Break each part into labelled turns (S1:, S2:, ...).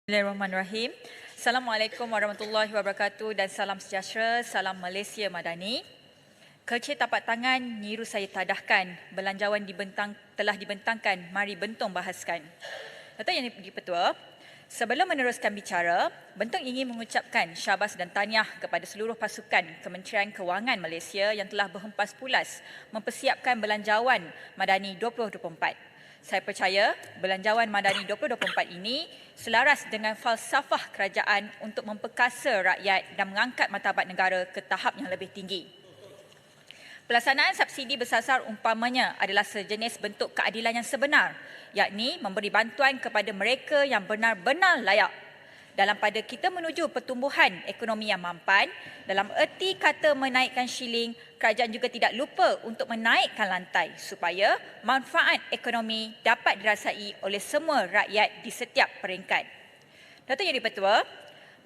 S1: Bismillahirrahmanirrahim. Assalamualaikum warahmatullahi wabarakatuh dan salam sejahtera, salam Malaysia Madani. Kerja tapak tangan nyiru saya tadahkan, belanjawan telah dibentangkan, mari Bentong bahaskan. Datuk Yang di-Pertua, sebelum meneruskan bicara, Bentong ingin mengucapkan syabas dan tahniah kepada seluruh pasukan Kementerian Kewangan Malaysia yang telah berhempas pulas mempersiapkan belanjawan Madani 2024. Saya percaya belanjawan Madani 2024 ini selaras dengan falsafah kerajaan untuk memperkasa rakyat dan mengangkat martabat negara ke tahap yang lebih tinggi. Pelaksanaan subsidi bersasar umpamanya adalah sejenis bentuk keadilan yang sebenar, yakni memberi bantuan kepada mereka yang benar-benar layak. Dalam pada kita menuju pertumbuhan ekonomi yang mampan, dalam erti kata menaikkan shilling, kerajaan juga tidak lupa untuk menaikkan lantai supaya manfaat ekonomi dapat dirasai oleh semua rakyat di setiap peringkat. Datuk Yang di-Pertua,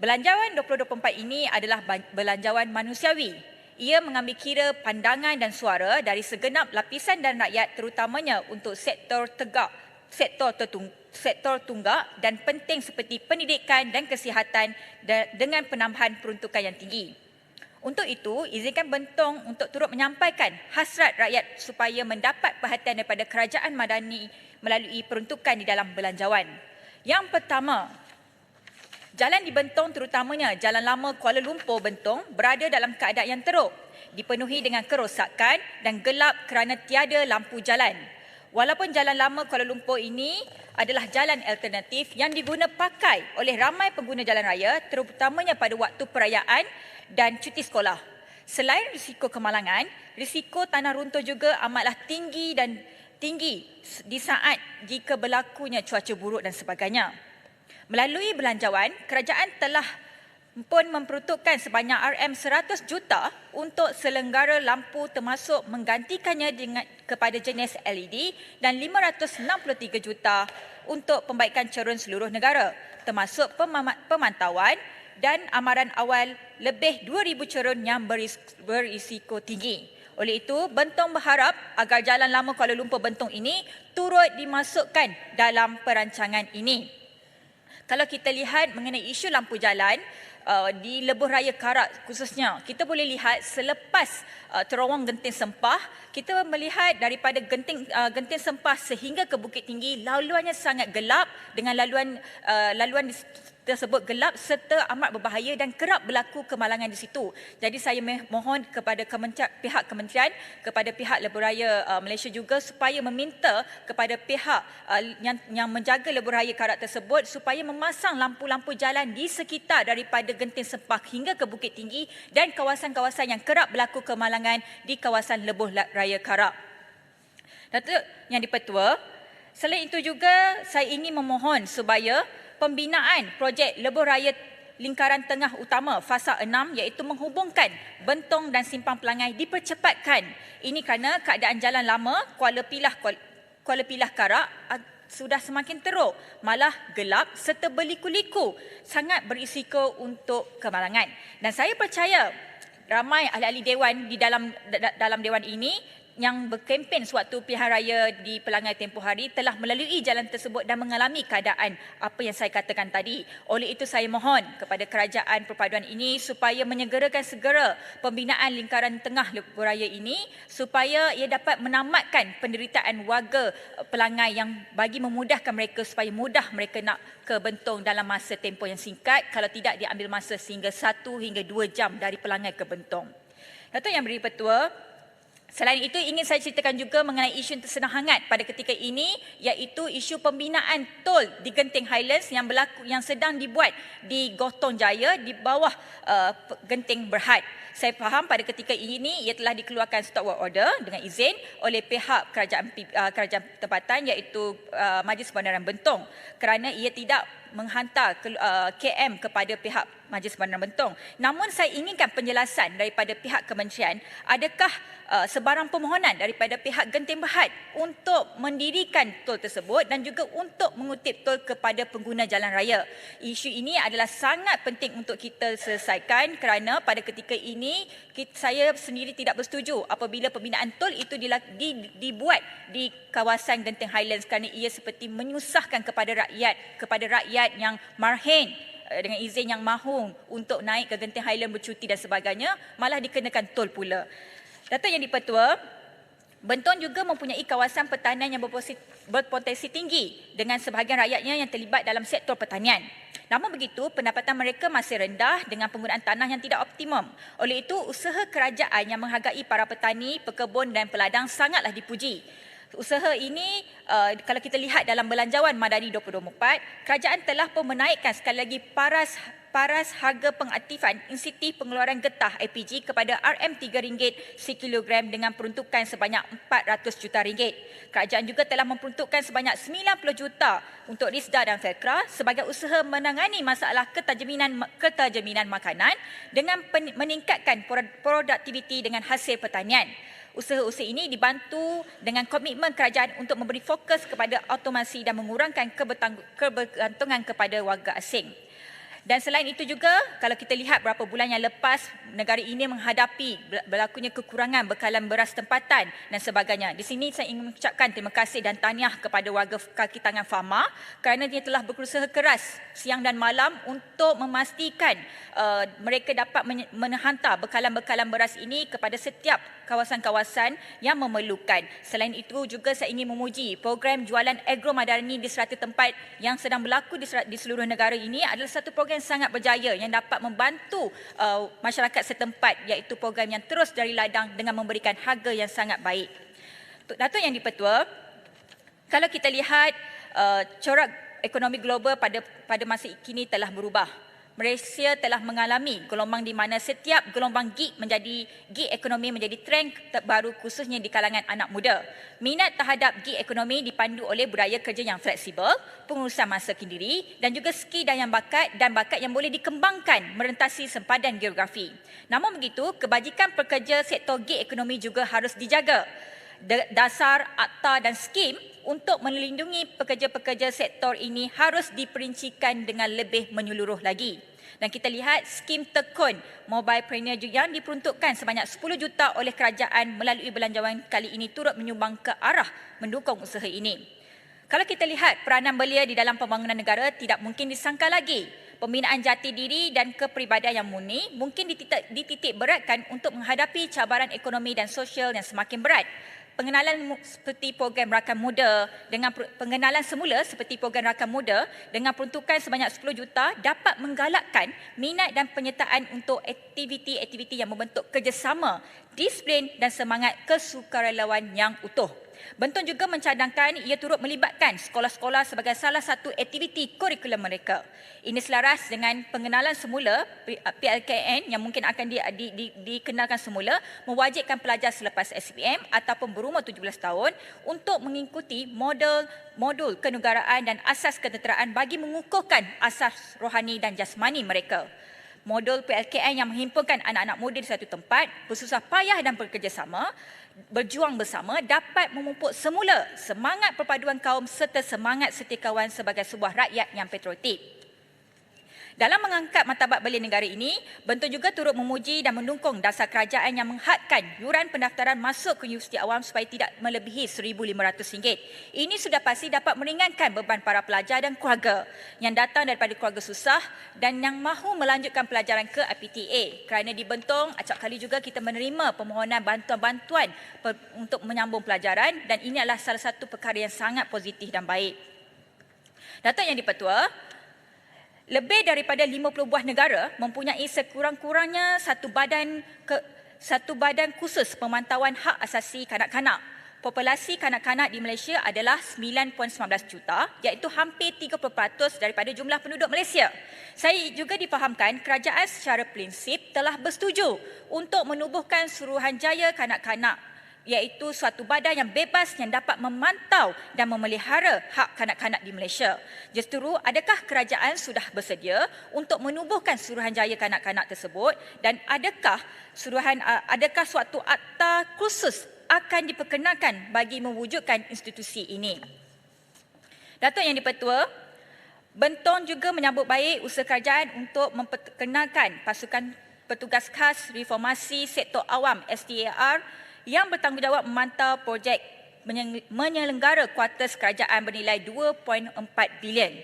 S1: belanjawan 2024 ini adalah belanjawan manusiawi. Ia mengambil kira pandangan dan suara dari segenap lapisan dan rakyat terutamanya untuk sektor tunggak dan penting seperti pendidikan dan kesihatan dengan penambahan peruntukan yang tinggi. Untuk itu, izinkan Bentong untuk turut menyampaikan hasrat rakyat supaya mendapat perhatian daripada kerajaan Madani melalui peruntukan di dalam belanjawan. Yang pertama, jalan di Bentong terutamanya Jalan Lama Kuala Lumpur Bentong berada dalam keadaan yang teruk, dipenuhi dengan kerosakan dan gelap kerana tiada lampu jalan. Walaupun Jalan Lama Kuala Lumpur ini adalah jalan alternatif yang diguna pakai oleh ramai pengguna jalan raya terutamanya pada waktu perayaan dan cuti sekolah. Selain risiko kemalangan, risiko tanah runtuh juga amatlah tinggi di saat jika berlakunya cuaca buruk dan sebagainya. Melalui belanjawan, kerajaan telah pun memperuntukkan sebanyak RM100 juta untuk selenggara lampu termasuk menggantikannya kepada jenis LED dan RM563 juta untuk pembaikan cerun seluruh negara termasuk pemantauan dan amaran awal lebih 2,000 cerun yang berisiko tinggi. Oleh itu, Bentong berharap agar Jalan Lama Kuala Lumpur Bentong ini turut dimasukkan dalam perancangan ini. Kalau kita lihat mengenai isu lampu jalan, di Lebuh Raya Karak khususnya, kita boleh lihat selepas terowong Genting Sempah, kita melihat daripada Genting Sempah sehingga ke Bukit Tinggi, laluannya sangat gelap dengan laluan tersebut gelap serta amat berbahaya dan kerap berlaku kemalangan di situ. Jadi saya mohon kepada pihak kementerian, kepada pihak Lebuh Raya Malaysia juga supaya meminta kepada pihak yang menjaga Lebuh Raya Karak tersebut supaya memasang lampu-lampu jalan di sekitar daripada Genting Sempah hingga ke Bukit Tinggi dan kawasan-kawasan yang kerap berlaku kemalangan di kawasan Lebuh Raya Karak. Datuk Yang di-Pertua, selain itu juga saya ingin memohon supaya pembinaan projek Lebuh Raya Lingkaran Tengah Utama Fasa 6 iaitu menghubungkan Bentong dan Simpang Pelangai dipercepatkan. Ini kerana keadaan jalan lama Kuala Pilah Karak sudah semakin teruk, malah gelap serta berliku-liku, sangat berisiko untuk kemalangan. Dan saya percaya ramai ahli-ahli dewan di dalam dewan ini yang berkempen sewaktu pilihan raya di Pelangai tempoh hari telah melalui jalan tersebut dan mengalami keadaan apa yang saya katakan tadi. Oleh itu saya mohon kepada kerajaan perpaduan ini supaya menyegerakan segera pembinaan lingkaran tengah Lebuh Raya ini supaya ia dapat menamatkan penderitaan warga Pelangai yang bagi memudahkan mereka supaya mudah mereka nak ke Bentong dalam masa tempoh yang singkat, kalau tidak diambil masa sehingga 1 hingga 2 jam dari Pelangai ke Bentong. Datuk Yang di-Pertua, selain itu ingin saya ceritakan juga mengenai isu yang tersedang hangat pada ketika ini iaitu isu pembinaan tol di Genting Highlands yang sedang dibuat di Gotong Jaya di bawah Genting Berhad. Saya faham pada ketika ini ia telah dikeluarkan stop work order dengan izin oleh pihak kerajaan tempatan iaitu Majlis Bandaran Bentong kerana ia tidak menghantar KM kepada pihak Majlis Bandaran Bentong. Namun saya inginkan penjelasan daripada pihak kementerian, adakah sebarang permohonan daripada pihak Genting Berhad untuk mendirikan tol tersebut dan juga untuk mengutip tol kepada pengguna jalan raya. Isu ini adalah sangat penting untuk kita selesaikan kerana pada ketika ini saya sendiri tidak bersetuju apabila pembinaan tol itu dibuat di kawasan Genting Highlands kerana ia seperti menyusahkan kepada rakyat yang marhen dengan izin yang mahu untuk naik ke Genting Highlands bercuti dan sebagainya, malah dikenakan tol pula. Datuk Yang di-Pertua, Bentong juga mempunyai kawasan pertanian yang berpotensi tinggi dengan sebahagian rakyatnya yang terlibat dalam sektor pertanian. Namun begitu, pendapatan mereka masih rendah dengan penggunaan tanah yang tidak optimum. Oleh itu, usaha kerajaan yang menghargai para petani, pekebun dan peladang sangatlah dipuji. Usaha ini, kalau kita lihat dalam Belanjawan Madani 2024, kerajaan telah pun menaikkan sekali lagi paras harga pengaktifan insentif pengeluaran getah LPG kepada RM3 sekilogram dengan peruntukan sebanyak RM400 juta. Kerajaan juga telah memperuntukkan sebanyak RM90 juta untuk Risda dan Felkra sebagai usaha menangani masalah keterjaminan makanan dengan meningkatkan produktiviti dengan hasil pertanian. Usaha-usaha ini dibantu dengan komitmen kerajaan untuk memberi fokus kepada automasi dan mengurangkan kebergantungan kepada warga asing. Dan selain itu juga, kalau kita lihat beberapa bulan yang lepas, negara ini menghadapi berlakunya kekurangan bekalan beras tempatan dan sebagainya. Di sini saya ingin mengucapkan terima kasih dan tahniah kepada warga kaki tangan Fama kerana dia telah berusaha keras siang dan malam untuk memastikan mereka dapat menghantar bekalan-bekalan beras ini kepada setiap kawasan-kawasan yang memerlukan. Selain itu juga saya ingin memuji program jualan agro madani di serata tempat yang sedang berlaku di seluruh negara ini adalah satu program sangat berjaya yang dapat membantu masyarakat setempat, iaitu program yang terus dari ladang dengan memberikan harga yang sangat baik. Datuk Yang di-Pertua, kalau kita lihat corak ekonomi global pada masa kini telah berubah. Malaysia telah mengalami gelombang di mana setiap gelombang gig ekonomi menjadi trend terbaru khususnya di kalangan anak muda. Minat terhadap gig ekonomi dipandu oleh budaya kerja yang fleksibel, pengurusan masa sendiri dan juga skill dan bakat yang boleh dikembangkan merentasi sempadan geografi. Namun begitu, kebajikan pekerja sektor gig ekonomi juga harus dijaga. Dasar, akta dan skim untuk melindungi pekerja-pekerja sektor ini harus diperincikan dengan lebih menyeluruh lagi. Dan kita lihat skim tekun mobilepreneur yang diperuntukkan sebanyak 10 juta oleh kerajaan melalui belanjawan kali ini turut menyumbang ke arah mendukung usaha ini. Kalau kita lihat peranan belia di dalam pembangunan negara tidak mungkin disangka lagi. Pembinaan jati diri dan kepribadian yang murni mungkin dititik beratkan untuk menghadapi cabaran ekonomi dan sosial yang semakin berat. Pengenalan seperti program rakan muda dengan peruntukan sebanyak 10 juta dapat menggalakkan minat dan penyertaan untuk aktiviti-aktiviti yang membentuk kerjasama, disiplin dan semangat kesukarelawan yang utuh. Bentong juga mencadangkan ia turut melibatkan sekolah-sekolah sebagai salah satu aktiviti kurikulum mereka. Ini selaras dengan pengenalan semula PLKN yang mungkin akan dikenalkan semula mewajibkan pelajar selepas SPM ataupun berumur 17 tahun untuk mengikuti modul kenegaraan dan asas ketenteraan bagi mengukuhkan asas rohani dan jasmani mereka. Modul PLKN yang menghimpunkan anak-anak muda di satu tempat, bersusah payah dan bekerjasama, berjuang bersama dapat memupuk semula semangat perpaduan kaum serta semangat setiakawan sebagai sebuah rakyat yang patriotik. Dalam mengangkat martabat belia negara ini, Bentong juga turut memuji dan mendukung dasar kerajaan yang menghadkan yuran pendaftaran masuk ke universiti awam supaya tidak melebihi RM1,500. Ini sudah pasti dapat meringankan beban para pelajar dan keluarga yang datang daripada keluarga susah dan yang mahu melanjutkan pelajaran ke IPTA. Kerana di Bentong, acap kali juga kita menerima permohonan bantuan-bantuan untuk menyambung pelajaran dan ini adalah salah satu perkara yang sangat positif dan baik. Datuk Yang di-Pertua, lebih daripada 50 buah negara mempunyai sekurang-kurangnya satu badan khusus pemantauan hak asasi kanak-kanak. Populasi kanak-kanak di Malaysia adalah 9.19 juta, iaitu hampir 30% daripada jumlah penduduk Malaysia. Saya juga difahamkan kerajaan secara prinsip telah bersetuju untuk menubuhkan Suruhanjaya Kanak-Kanak, iaitu suatu badan yang bebas yang dapat memantau dan memelihara hak kanak-kanak di Malaysia. Justru, adakah kerajaan sudah bersedia untuk menubuhkan Suruhanjaya Kanak-Kanak tersebut dan adakah suatu akta khusus akan diperkenalkan bagi mewujudkan institusi ini? Datuk Yang di-Pertua, Bentong juga menyambut baik usaha kerajaan untuk memperkenalkan pasukan petugas khas reformasi sektor awam STAR yang bertanggungjawab memantau projek menyelenggara kuartus kerajaan bernilai 2.4 bilion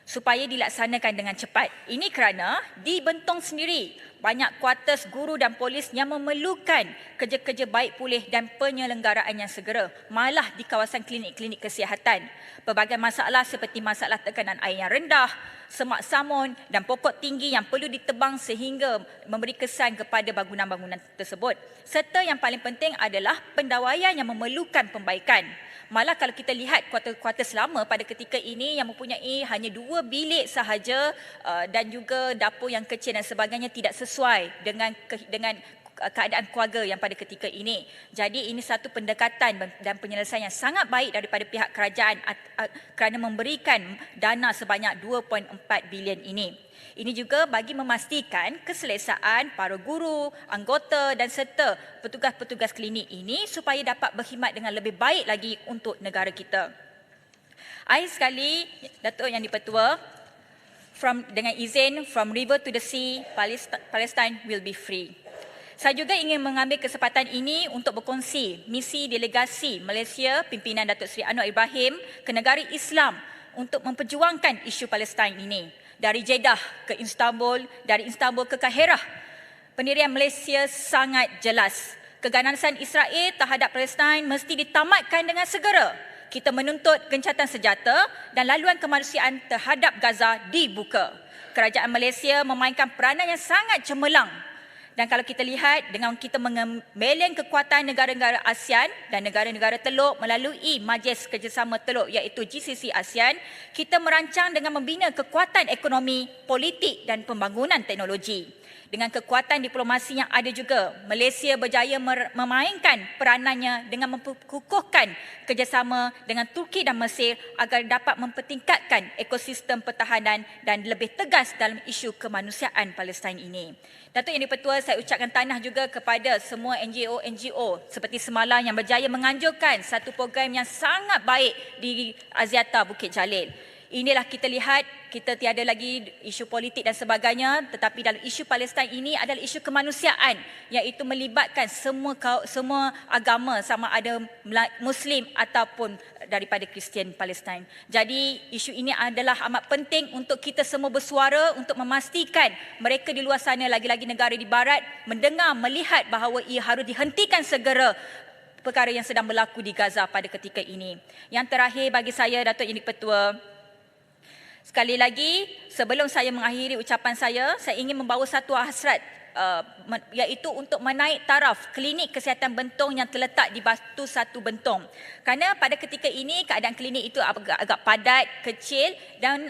S1: supaya dilaksanakan dengan cepat. Ini kerana di Bentong sendiri banyak kuartus guru dan polis yang memerlukan kerja-kerja baik pulih dan penyelenggaraan yang segera, malah di kawasan klinik-klinik kesihatan. Pelbagai masalah seperti masalah tekanan air yang rendah, semak samun dan pokok tinggi yang perlu ditebang sehingga memberi kesan kepada bangunan-bangunan tersebut. Serta yang paling penting adalah pendawaian yang memerlukan perbaikan. Malah kalau kita lihat kuartus lama pada ketika ini yang mempunyai hanya 2 bilik sahaja dan juga dapur yang kecil dan sebagainya tidak sesuai dengan keadaan keluarga yang pada ketika ini. Jadi ini satu pendekatan dan penyelesaian yang sangat baik daripada pihak kerajaan kerana memberikan dana sebanyak 2.4 bilion ini. Ini juga bagi memastikan keselesaan para guru, anggota dan serta petugas-petugas klinik ini supaya dapat berkhidmat dengan lebih baik lagi untuk negara kita. Akhir sekali, Datuk Yang di-Pertua, dengan izin, from river to the sea, Palestine will be free. Saya juga ingin mengambil kesempatan ini untuk berkongsi misi delegasi Malaysia pimpinan Datuk Seri Anwar Ibrahim ke negara Islam untuk memperjuangkan isu Palestin ini. Dari Jeddah ke Istanbul, dari Istanbul ke Kahirah, pendirian Malaysia sangat jelas. Keganasan Israel terhadap Palestin mesti ditamatkan dengan segera. Kita menuntut gencatan senjata dan laluan kemanusiaan terhadap Gaza dibuka. Kerajaan Malaysia memainkan peranan yang sangat cemerlang. Dan kalau kita lihat dengan kita mengembeling kekuatan negara-negara ASEAN dan negara-negara Teluk melalui Majlis Kerjasama Teluk iaitu GCC ASEAN, kita merancang dengan membina kekuatan ekonomi, politik dan pembangunan teknologi. Dengan kekuatan diplomasi yang ada juga, Malaysia berjaya memainkan peranannya dengan memperkukuhkan kerjasama dengan Turki dan Mesir agar dapat mempertingkatkan ekosistem pertahanan dan lebih tegas dalam isu kemanusiaan Palestin ini. Datuk Yang di-Pertua, saya ucapkan tahniah juga kepada semua NGO seperti semalam yang berjaya menganjurkan satu program yang sangat baik di Aziata Bukit Jalil. Inilah kita lihat, kita tiada lagi isu politik dan sebagainya, tetapi dalam isu Palestin ini adalah isu kemanusiaan iaitu melibatkan semua agama sama ada Muslim ataupun daripada Kristian Palestin. Jadi isu ini adalah amat penting untuk kita semua bersuara untuk memastikan mereka di luar sana, lagi-lagi negara di barat, mendengar, melihat bahawa ia harus dihentikan segera perkara yang sedang berlaku di Gaza pada ketika ini. Yang terakhir bagi saya, Datuk Yang di-Pertua, sekali lagi, sebelum saya mengakhiri ucapan saya ingin membawa satu hasrat iaitu untuk menaik taraf klinik kesihatan Bentong yang terletak di Batu Satu Bentong. Kerana pada ketika ini keadaan klinik itu agak padat, kecil dan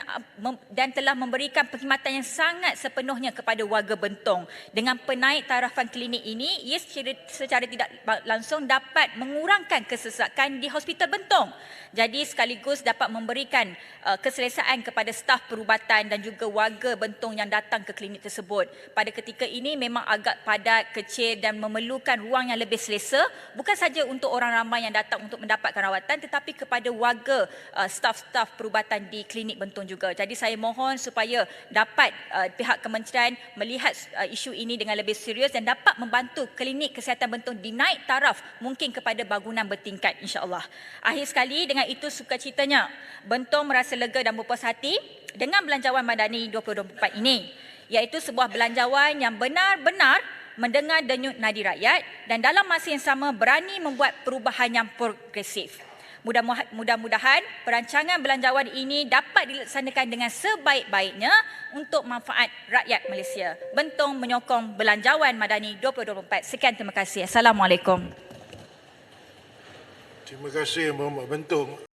S1: telah memberikan perkhidmatan yang sangat sepenuhnya kepada warga Bentong. Dengan penaik tarafan klinik ini, ia secara tidak langsung dapat mengurangkan kesesakan di Hospital Bentong. Jadi sekaligus dapat memberikan keselesaan kepada staf perubatan dan juga warga Bentong yang datang ke klinik tersebut. Pada ketika ini memang agak padat, kecil dan memerlukan ruang yang lebih selesa, bukan saja untuk orang ramai yang datang untuk mendapatkan rawatan tetapi kepada warga staf-staf perubatan di klinik Bentong juga. Jadi saya mohon supaya dapat pihak kementerian melihat isu ini dengan lebih serius dan dapat membantu klinik kesihatan Bentong dinaik taraf mungkin kepada bangunan bertingkat, insya-Allah. Akhir sekali, dengan itu sukacitanya Bentong merasa lega dan berpuas hati dengan Belanjawan Madani 2024 ini, iaitu sebuah belanjawan yang benar-benar mendengar denyut nadi rakyat dan dalam masa yang sama berani membuat perubahan yang progresif. Mudah-mudahan perancangan belanjawan ini dapat dilaksanakan dengan sebaik-baiknya untuk manfaat rakyat Malaysia. Bentong menyokong Belanjawan Madani 2024. Sekian, terima kasih. Assalamualaikum.
S2: Terima kasih Muhammad Bentong.